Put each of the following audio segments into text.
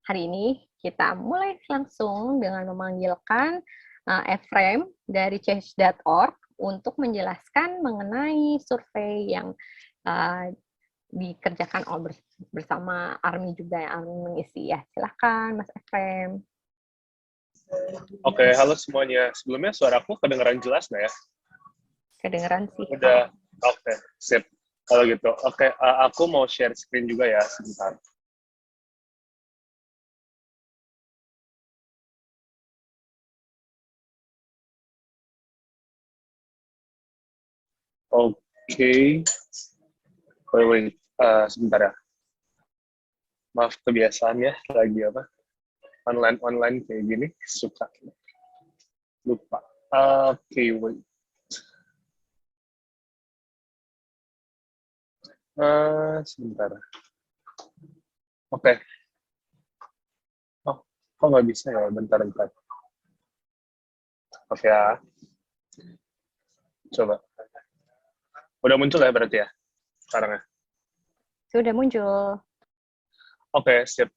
Hari ini kita mulai langsung dengan memanggilkan Ephraim dari change.org untuk menjelaskan mengenai survei yang dikerjakan bersama Army juga yang Army mengisi ya. Silakan Mas Ephraim. Oke, halo semuanya. Sebelumnya suaraku kedengeran jelas nggak ya? Kedengeran sih. Udah, oke, sip. Kalau gitu, oke, aku mau share screen juga ya, sebentar. Oke, wait, sebentar ya. Maaf kebiasaan ya, lagi apa? Online kayak gini, suka lupa. Oke, wait. Sebentar. Oke. Oh, kok nggak bisa ya? Bentar. Oke ya. Coba. Udah muncul ya berarti ya? Sekarang ya? Sudah muncul. Oke, sip.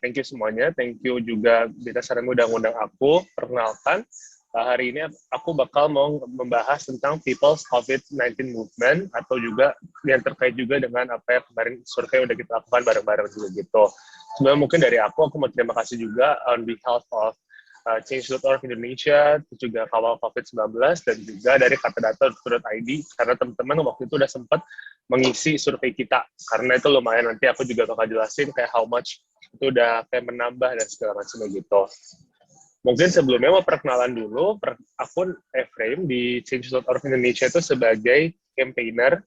Thank you semuanya. Thank you juga Dita Sarang udah ngundang aku. Perkenalkan, hari ini aku bakal mau membahas tentang People's COVID-19 Movement, atau juga yang terkait juga dengan apa yang kemarin survei udah kita lakukan bareng-bareng juga gitu. Sebenarnya mungkin dari aku mau terima kasih juga on behalf of Change.org Indonesia, juga kawal COVID-19, dan juga dari katadata.id, karena teman-teman waktu itu udah sempat mengisi survei kita, karena itu lumayan, nanti aku juga bakal jelasin kayak how much itu udah kayak menambah dan segala macam gitu. Mungkin sebelumnya mau perkenalan dulu, akun Ephraim di Change.org Indonesia itu sebagai campaigner,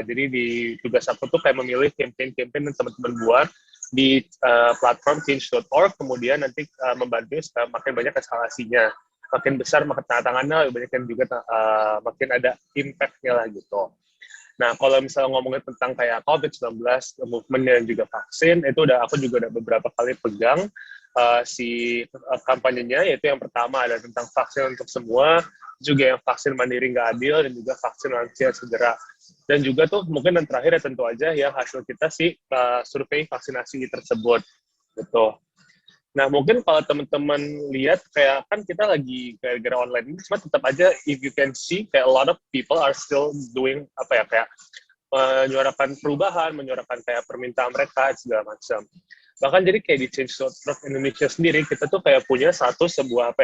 jadi di tugas aku tuh kayak memilih campaign-campaign yang teman-teman buat di platform change.org, kemudian nanti membantu makin banyak eskalasinya, makin besar makin tantangannya, banyak yang juga makin ada impact-nya lah gitu. Nah, kalau misalnya ngomongin tentang kayak COVID-19, movement dan juga vaksin, itu aku juga udah beberapa kali pegang kampanyenya, yaitu yang pertama ada tentang vaksin untuk semua, juga yang vaksin mandiri nggak adil, dan juga vaksin lansia segera. Dan juga tuh mungkin yang terakhir ya tentu aja yang hasil kita survei vaksinasi tersebut gitu. Nah, mungkin kalau teman-teman lihat kayak kan kita lagi gara-gara online ini, cuma tetap aja if you can see kayak a lot of people are still doing apa ya, kayak menyuarakan perubahan, menyuarakan kayak permintaan mereka segala macam. Bahkan jadi kayak di Change.org Indonesia sendiri kita tuh kayak punya sebuah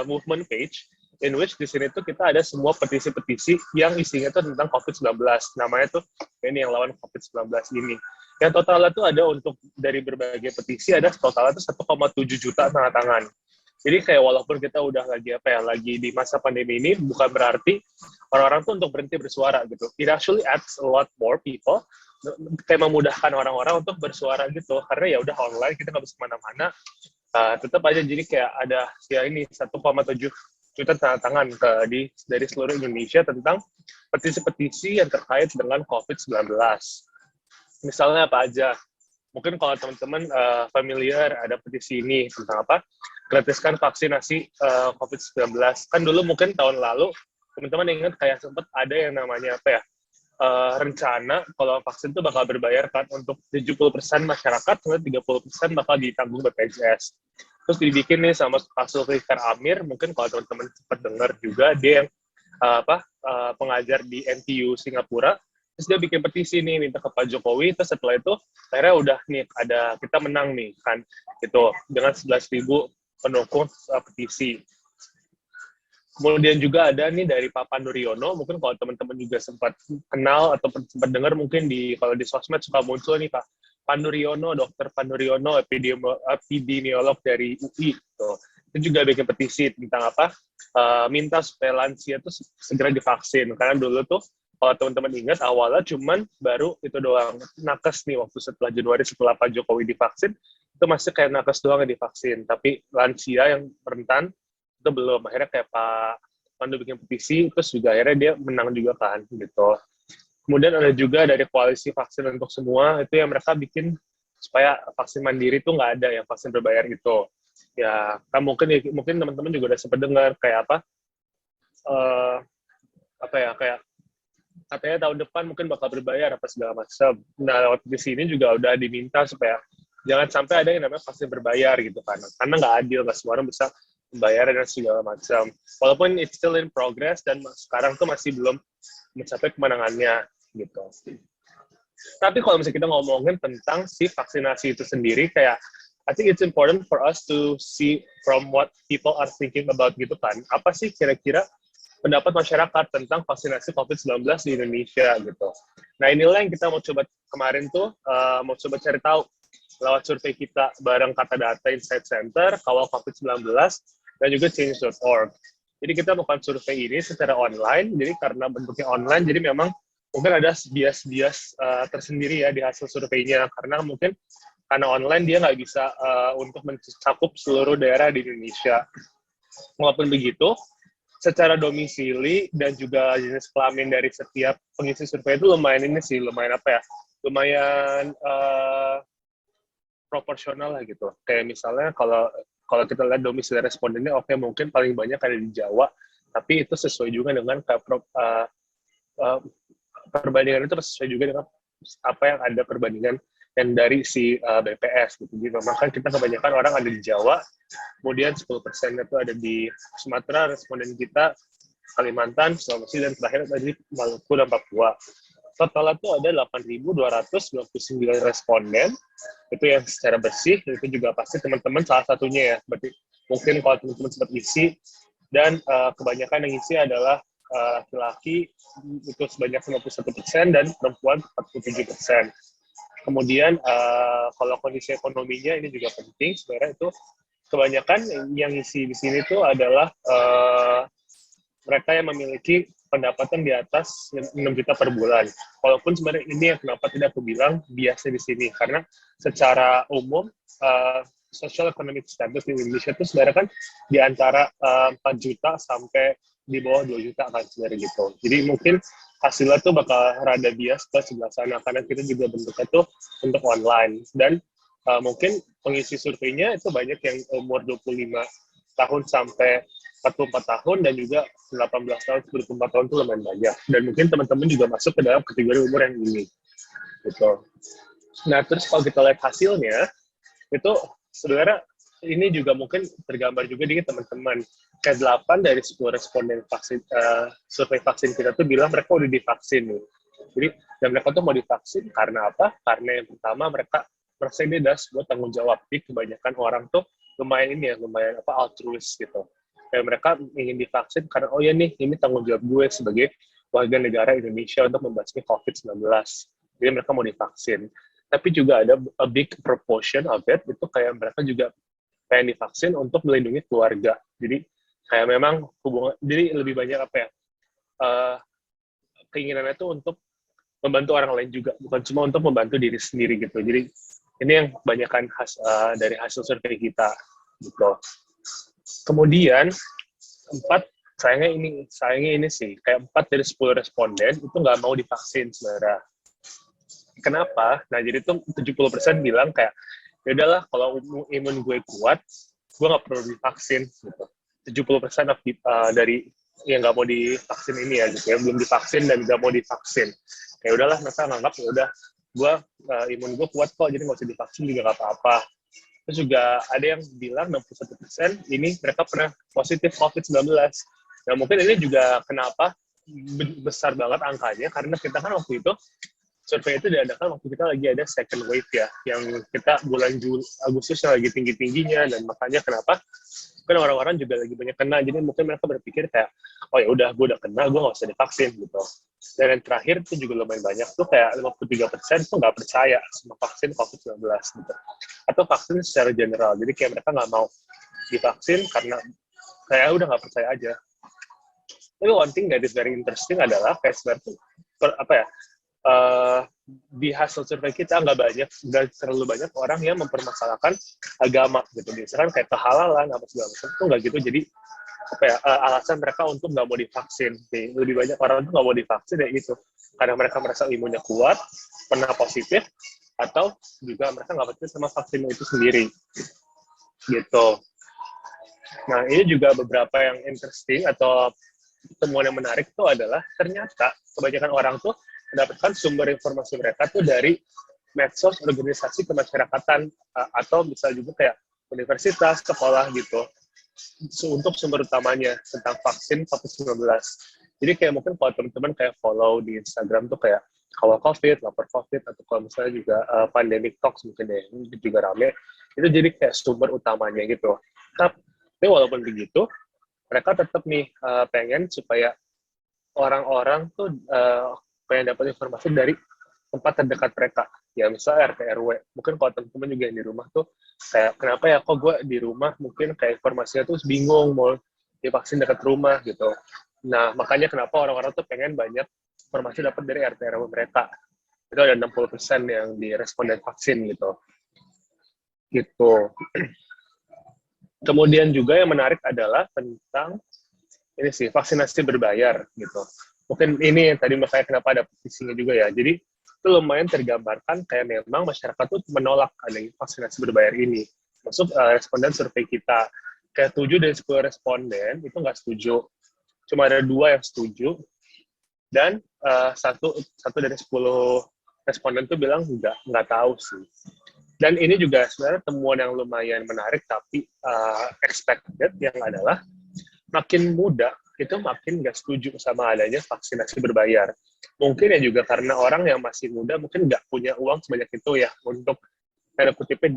movement page in which di sini tuh kita ada semua petisi-petisi yang isinya tuh tentang COVID-19. Namanya tuh ini yang lawan COVID-19 ini. Yang totalnya tuh ada untuk dari berbagai petisi ada totalnya tuh 1,7 juta tanda tangan. Jadi kayak walaupun kita udah lagi di masa pandemi ini, bukan berarti orang-orang tuh untuk berhenti bersuara gitu. It actually adds a lot more people, kayak memudahkan orang-orang untuk bersuara gitu. Karena ya udah online, kita nggak bisa kemana-mana. Tetap aja jadi kayak ada ya ini 1,7 juta tanda tangan dari seluruh Indonesia tentang petisi-petisi yang terkait dengan COVID-19. Misalnya apa aja? Mungkin kalau teman-teman familiar ada petisi ini tentang apa? Gratiskan vaksinasi COVID-19. Kan dulu mungkin tahun lalu teman-teman ingat kayak sempat ada yang namanya apa ya? Rencana kalau vaksin itu bakal berbayar kan untuk 70% masyarakat, kemudian 30% bakal ditanggung BPJS. Terus dibikin nih sama Pak Zulfikar Amir, mungkin kalau teman-teman sempat dengar juga, dia yang pengajar di NTU Singapura, terus dia bikin petisi nih minta ke Pak Jokowi, terus setelah itu akhirnya udah nih kita menang nih kan gitu dengan 11.000 pendukung petisi. Kemudian juga ada nih dari Pak Pandu Riono, mungkin kalau teman-teman juga sempat kenal atau sempat dengar mungkin kalau di sosmed suka muncul nih Pak Pandu Riono, Dr. Pandu Riono, epidemiolog dari UI gitu. Itu juga bikin petisi tentang minta supaya lansia itu segera divaksin, karena dulu tuh kalau teman-teman ingat awalnya cuman baru itu doang nakes nih waktu setelah Januari setelah Pak Jokowi divaksin itu masih kayak nakes doang yang divaksin, tapi lansia yang rentan itu belum. Akhirnya kayak Pak Pandu bikin petisi, terus juga akhirnya dia menang juga kan gitu. Kemudian ada juga dari koalisi vaksin untuk semua, itu yang mereka bikin supaya vaksin mandiri itu nggak ada, yang vaksin berbayar gitu. Ya, kan mungkin teman-teman juga udah sempat dengar kayak kayak katanya tahun depan mungkin bakal berbayar apa segala macam. Nah, lewat di sini juga udah diminta supaya jangan sampai ada yang namanya vaksin berbayar gitu kan. Karena nggak adil, nggak semua orang bisa membayar dan segala macam. Walaupun it's still in progress dan sekarang tuh masih belum mencapai kemenangannya gitu. Tapi kalau misalnya kita ngomongin tentang si vaksinasi itu sendiri, kayak I think it's important for us to see from what people are thinking about gitu kan. Apa sih kira-kira pendapat masyarakat tentang vaksinasi COVID-19 di Indonesia gitu. Nah inilah yang kita mau coba kemarin tuh, mau coba cari tahu lewat survei kita bareng Kata Data Insight Center, Kawal COVID-19, dan juga Change.org. Jadi kita melakukan survei ini secara online, jadi karena bentuknya online, jadi memang mungkin ada bias-bias tersendiri ya di hasil surveinya, karena mungkin karena online dia nggak bisa untuk mencakup seluruh daerah di Indonesia. Walaupun begitu, secara domisili dan juga jenis kelamin dari setiap pengisi survei itu lumayan proporsional lah gitu. Kayak misalnya kalau kita lihat domisili respondennya, oke, mungkin paling banyak ada di Jawa, tapi itu sesuai juga dengan perbandingan itu sesuai juga dengan apa yang ada perbandingan yang dari si BPS gitu. Jadi memang kan kita kebanyakan orang ada di Jawa, kemudian 10% itu ada di Sumatera, responden kita Kalimantan, Sulawesi, dan terakhir ada di Maluku dan Papua. Total itu ada 8.299 responden, itu yang secara bersih, itu juga pasti teman-teman salah satunya ya, berarti mungkin kalau teman-teman sempat isi, dan kebanyakan yang isi adalah laki-laki, itu sebanyak 51%, dan perempuan 47%. Kemudian kalau kondisi ekonominya ini juga penting, sebenarnya itu kebanyakan yang isi di sini itu adalah mereka yang memiliki pendapatan di atas 6 juta per bulan. Walaupun sebenarnya ini yang kenapa tidak aku bilang biasa di sini, karena secara umum social economic status di Indonesia itu sebenarnya kan di antara 4 juta sampai di bawah 2 juta kan sebenarnya gitu. Jadi mungkin hasilnya tuh bakal rada bias ke sebelah sana, karena kita juga bentuknya tuh untuk online. Dan mungkin pengisi surveinya itu banyak yang umur 25 tahun sampai 44 tahun, dan juga 18 tahun, 24 tahun itu lumayan banyak. Dan mungkin teman-teman juga masuk ke dalam kategori umur yang ini. Gitu. Nah, terus kalau kita lihat hasilnya, itu sebenarnya ini juga mungkin tergambar juga di teman-teman. Kayak 8 dari 10 responden vaksin, survei vaksin kita tuh bilang mereka udah divaksin. Jadi, dan mereka tuh mau divaksin karena apa? Karena yang pertama mereka merasa ini adalah sebuah tanggung jawab. Jadi kebanyakan orang tuh lumayan altruis gitu. Kayak mereka ingin divaksin karena, oh ya nih, ini tanggung jawab gue sebagai warga negara Indonesia untuk membasmi COVID-19. Jadi mereka mau divaksin. Tapi juga ada a big proportion of it, itu kayak mereka juga pengen divaksin untuk melindungi keluarga. Jadi kayak memang jadi lebih banyak keinginannya itu untuk membantu orang lain juga, bukan cuma untuk membantu diri sendiri gitu. Jadi ini yang kebanyakan dari hasil survei kita gitu. Kemudian sayangnya ini sih, kayak 4 dari 10 responden itu nggak mau divaksin sebenarnya. Kenapa? Nah, jadi tuh 70% bilang kayak, ya udahlah, kalau imun gue kuat, gue nggak perlu divaksin gitu. 70% dari yang nggak mau divaksin ini ya gitu ya, belum divaksin dan nggak mau divaksin. Ya udahlah, mereka nganggap ya udah, imun gue kuat kok, jadi nggak usah divaksin juga nggak apa-apa. Terus juga ada yang bilang 61% ini mereka pernah positif COVID-19. Nah, mungkin ini juga kenapa besar banget angkanya, karena kita kan waktu itu survei itu diadakan waktu kita lagi ada second wave ya, yang kita bulan Agustus yang lagi tinggi-tingginya, dan makanya kenapa kan orang-orang juga lagi banyak kena, jadi mungkin mereka berpikir kayak, oh ya udah, gue udah kena, gue nggak usah divaksin gitu. Dan yang terakhir itu juga lumayan banyak tuh, kayak 53% tuh nggak percaya sama vaksin COVID-19 gitu, atau vaksin secara general. Jadi kayak mereka nggak mau divaksin karena kayak udah nggak percaya aja. Tapi one thing that is very interesting adalah kayak sebenarnya di hasil survei kita nggak terlalu banyak orang yang mempermasalahkan agama gitu. Biasanya kan kayak kehalalan apa segala macam itu nggak gitu. Jadi alasan mereka untuk nggak mau divaksin. Lebih banyak orang tuh nggak mau divaksin ya itu karena mereka merasa imunnya kuat, pernah positif, atau juga mereka nggak percaya sama vaksin itu sendiri gitu. Nah, ini juga beberapa yang interesting atau temuan yang menarik tuh adalah ternyata kebanyakan orang tuh mendapatkan sumber informasi mereka tuh dari medsos organisasi kemasyarakatan atau bisa juga kayak universitas, sekolah gitu untuk sumber utamanya tentang vaksin COVID-19. Jadi kayak mungkin kalau teman-teman kayak follow di Instagram tuh kayak kalau COVID, lapor COVID, atau kalau misalnya juga pandemic talks mungkin ya, ini juga rame, itu jadi kayak sumber utamanya gitu. Tapi walaupun begitu, mereka tetap nih pengen supaya orang-orang tuh pengen dapat informasi dari tempat terdekat mereka. Ya misalnya RT RW. Mungkin kalau teman-teman juga yang di rumah tuh kayak kenapa ya kok gue di rumah mungkin kayak informasinya tuh bingung mau divaksin dekat rumah gitu. Nah makanya kenapa orang-orang tuh pengen banyak informasi dapat dari RT RW mereka. Itu ada 60% yang di responden vaksin gitu. Gitu. Kemudian juga yang menarik adalah tentang ini sih vaksinasi berbayar gitu. Mungkin ini yang tadi makanya kenapa ada petisinya juga ya. Jadi itu lumayan tergambarkan kayak memang masyarakat tuh menolak adanya vaksinasi berbayar ini. Masuk responden survei kita kayak 7 dari 10 responden itu nggak setuju. Cuma ada 2 yang setuju dan satu dari 10 responden tuh bilang nggak tahu sih. Dan ini juga sebenarnya temuan yang lumayan menarik tapi expected yang adalah makin muda itu makin nggak setuju sama adanya vaksinasi berbayar. Mungkin ya juga karena orang yang masih muda mungkin nggak punya uang sebanyak itu ya untuk tanda kutipnya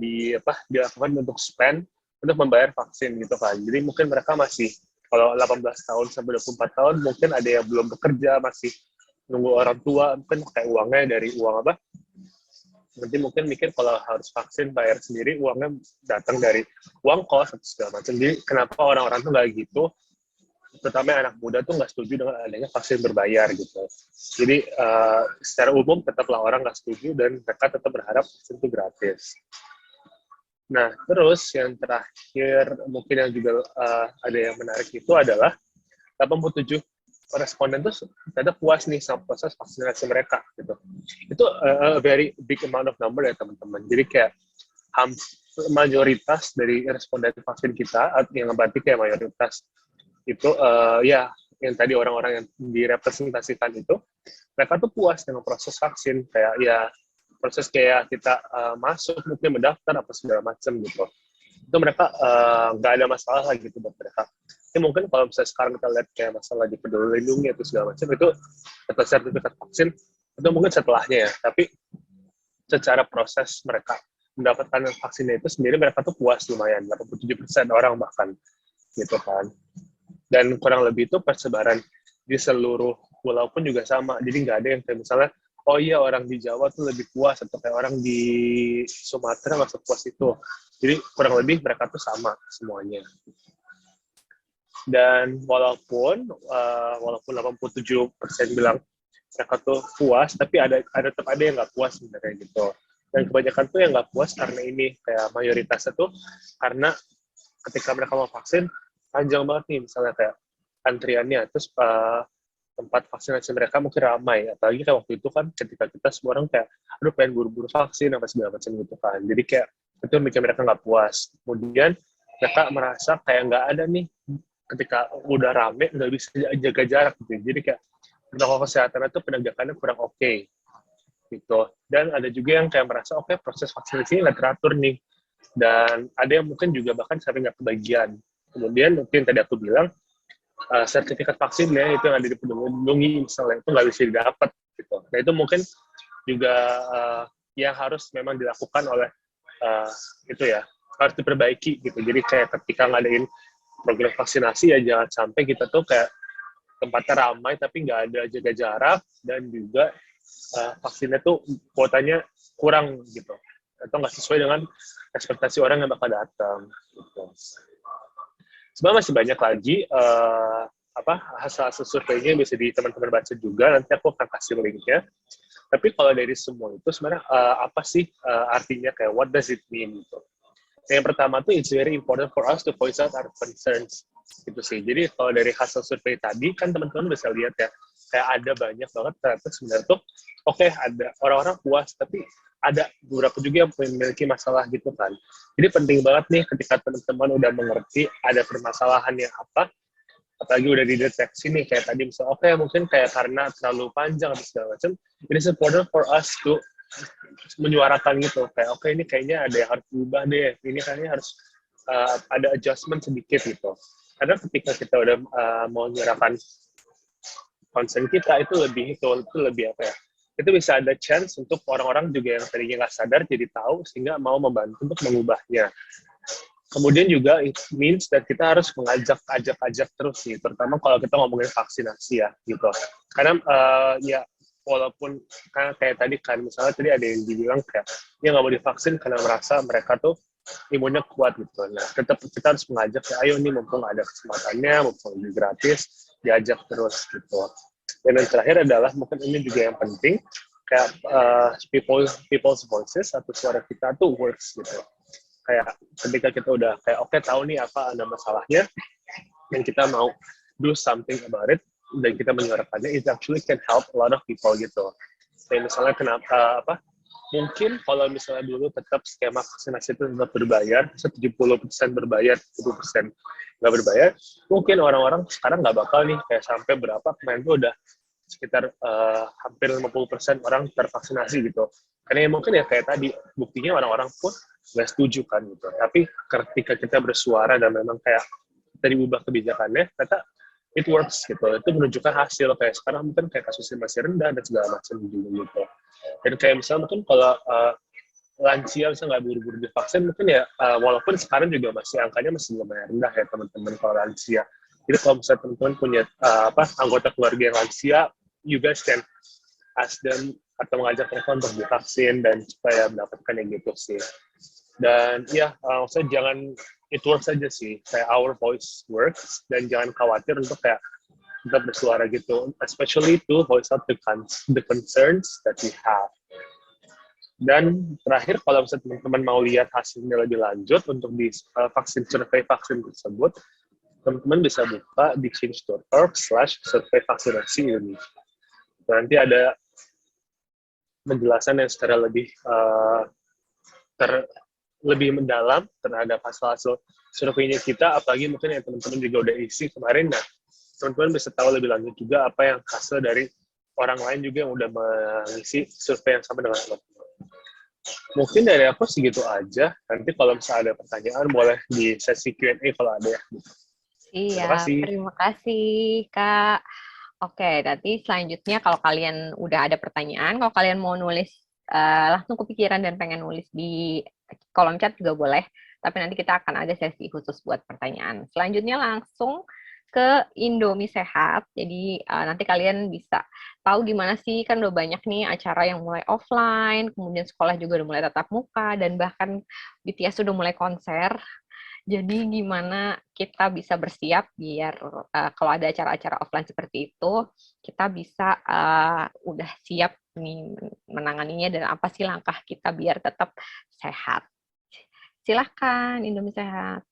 dilakukan untuk spend untuk membayar vaksin gitu kan. Jadi mungkin mereka masih kalau 18 tahun sampai 24 tahun mungkin ada yang belum bekerja, masih nunggu orang tua, mungkin kayak uangnya dari uang apa? Nanti mungkin mikir kalau harus vaksin bayar sendiri, uangnya datang dari uang kos atau segala macam. Jadi kenapa orang-orang tuh nggak gitu? Terutama anak muda tuh nggak setuju dengan adanya vaksin berbayar gitu. Jadi secara umum tetaplah orang nggak setuju dan mereka tetap berharap vaksin itu gratis. Nah, terus yang terakhir mungkin yang juga ada yang menarik itu adalah 87 responden tuh ternyata puas nih sama proses vaksinasi mereka gitu. Itu a very big amount of number ya teman-teman. Jadi kayak mayoritas dari responden vaksin kita yang berarti kayak mayoritas itu ya yang tadi orang-orang yang direpresentasikan itu mereka tuh puas dengan proses vaksin kayak ya proses kayak kita masuk mungkin mendaftar apa segala macam gitu itu mereka nggak ada masalah lagi gitu buat mereka. Ini mungkin kalau misalnya sekarang kita lihat kayak masalah di Peduli Lindungi atau segala macam itu atau sertifikat vaksin itu mungkin setelahnya ya, tapi secara proses mereka mendapatkan vaksinnya itu sendiri mereka tuh puas lumayan 87% orang bahkan gitu kan. Dan kurang lebih itu persebaran di seluruh pulau pun juga sama. Jadi nggak ada yang kayak misalnya, oh iya orang di Jawa tuh lebih puas, atau kayak orang di Sumatera nggak sepuas itu. Jadi kurang lebih mereka tuh sama semuanya. Dan walaupun 87% bilang mereka tuh puas, tapi tetap ada yang nggak puas sebenarnya gitu. Dan kebanyakan tuh yang nggak puas karena ini, kayak mayoritasnya tuh karena ketika mereka mau vaksin, panjang banget nih misalnya kayak antriannya terus tempat vaksinasi mereka mungkin ramai apalagi kayak waktu itu kan ketika kita semua orang kayak aduh pengen buru-buru vaksin apa segala macam gitu kan jadi kayak itu bikin mereka nggak puas kemudian mereka merasa kayak nggak ada nih ketika udah rame nggak bisa jaga jarak gitu jadi kayak protokol kesehatan itu penegakannya kurang oke gitu dan ada juga yang kayak merasa oke proses vaksinasi nggak teratur nih dan ada yang mungkin juga bahkan sampai nggak kebagian. Kemudian mungkin tadi aku bilang sertifikat vaksinnya itu yang ada di Peduli Lindungi misalnya itu nggak bisa didapat gitu. Nah itu mungkin juga yang harus memang dilakukan oleh itu ya harus diperbaiki gitu. Jadi kayak ketika ngadain program vaksinasi ya jangan sampai kita tuh kayak tempatnya ramai tapi nggak ada jaga jarak dan juga vaksinnya tuh kuotanya kurang gitu atau nggak sesuai dengan ekspektasi orang yang bakal datang. Gitu. Sebenarnya masih banyak lagi hasil-hasil surveinya bisa di teman-teman baca juga. Nanti aku akan kasih linknya. Tapi kalau dari semua itu sebenarnya apa sih artinya kayak what does it mean gitu. Yang pertama tuh it's very important for us to voice out our concerns gitu sih. Jadi kalau dari hasil survei tadi kan teman-teman bisa lihat ya kayak ada banyak banget ternyata sebenarnya tuh oke, ada orang-orang puas tapi ada beberapa juga yang memiliki masalah gitu kan. Jadi penting banget nih ketika teman-teman udah mengerti ada permasalahannya apa, apalagi udah dideteksi nih kayak tadi misalnya oke, mungkin kayak karena terlalu panjang atau segala macam, it is important for us to menyuarakan gitu kayak oke, ini kayaknya ada yang harus diubah deh, ini kayaknya harus ada adjustment sedikit gitu, karena ketika kita udah mau menyuarakan concern kita itu lebih apa ya, itu bisa ada chance untuk orang-orang juga yang tadinya nggak sadar jadi tahu sehingga mau membantu untuk mengubahnya. Kemudian juga it means that kita harus mengajak terus nih, terutama kalau kita ngomongin vaksinasi ya gitu. Karena ya walaupun karena kayak tadi kan misalnya tadi ada yang dibilang kayak ya nggak mau divaksin karena merasa mereka tuh imunnya kuat gitu. Nah tetap kita harus mengajak ya, ayo nih mumpung ada kesempatannya, mumpung lebih gratis, diajak terus gitu. Dan yang terakhir adalah mungkin ini juga yang penting kayak people's voices atau suara kita tuh works gitu. Kayak ketika kita udah kayak oke, tahu nih apa ada masalahnya dan kita mau do something about it dan kita menyuarakannya, it actually can help a lot of people gitu. Kayak misalnya kenapa mungkin kalau misalnya dulu tetap skema vaksinasi itu tetap berbayar, 70% berbayar, 30% nggak berbayar, mungkin orang-orang sekarang nggak bakal nih kayak sampai berapa kemarin tuh udah sekitar hampir 50% orang tervaksinasi gitu. Karena ya mungkin ya kayak tadi, buktinya orang-orang pun nggak setuju kan gitu. Tapi ketika kita bersuara dan memang kayak kita diubah kebijakannya, ternyata it works gitu. Itu menunjukkan hasil. Kayak sekarang mungkin kayak kasusnya masih rendah dan segala macam gitu. Dan kayak misalnya mungkin kalau lansia misalnya nggak buru-buru divaksin, mungkin ya walaupun sekarang juga masih angkanya masih lumayan rendah ya teman-teman kalau lansia. Jadi kalau misalnya teman-teman punya anggota keluarga yang lansia, you guys can ask them atau mengajak mereka untuk divaksin dan supaya mendapatkan yang gitu sih. Dan ya, maksudnya jangan, it works aja sih, kayak our voice works, dan jangan khawatir untuk kayak tetap bersuara gitu, especially to voice out the concerns that we have. Dan terakhir, kalau misalnya teman-teman mau lihat hasilnya lebih lanjut untuk di survei vaksin tersebut, teman-teman bisa buka di change.org/survei vaksinasi Indonesia. Nanti ada penjelasan yang secara lebih mendalam terhadap hasil surveinya kita, apalagi mungkin yang teman-teman juga udah isi kemarin. Nah, teman-teman bisa tahu lebih lanjut juga apa yang hasil dari orang lain juga yang udah mengisi survei yang sama dengan teman-teman. Mungkin dari aku segitu aja. Nanti kalau misalnya ada pertanyaan boleh di sesi Q&A kalau ada ya. Iya, terima kasih Kak. Oke, nanti selanjutnya kalau kalian udah ada pertanyaan, kalau kalian mau nulis langsung kepikiran dan pengen nulis di kolom chat juga boleh, tapi nanti kita akan ada sesi khusus buat pertanyaan. Selanjutnya langsung ke Indomie Sehat, jadi nanti kalian bisa tahu gimana sih, kan udah banyak nih acara yang mulai offline, kemudian sekolah juga udah mulai tatap muka, dan bahkan BTS udah mulai konser. Jadi gimana kita bisa bersiap biar kalau ada acara-acara offline seperti itu, kita bisa udah siap nih menanganinya dan apa sih langkah kita biar tetap sehat. Silahkan, Indomie Sehat.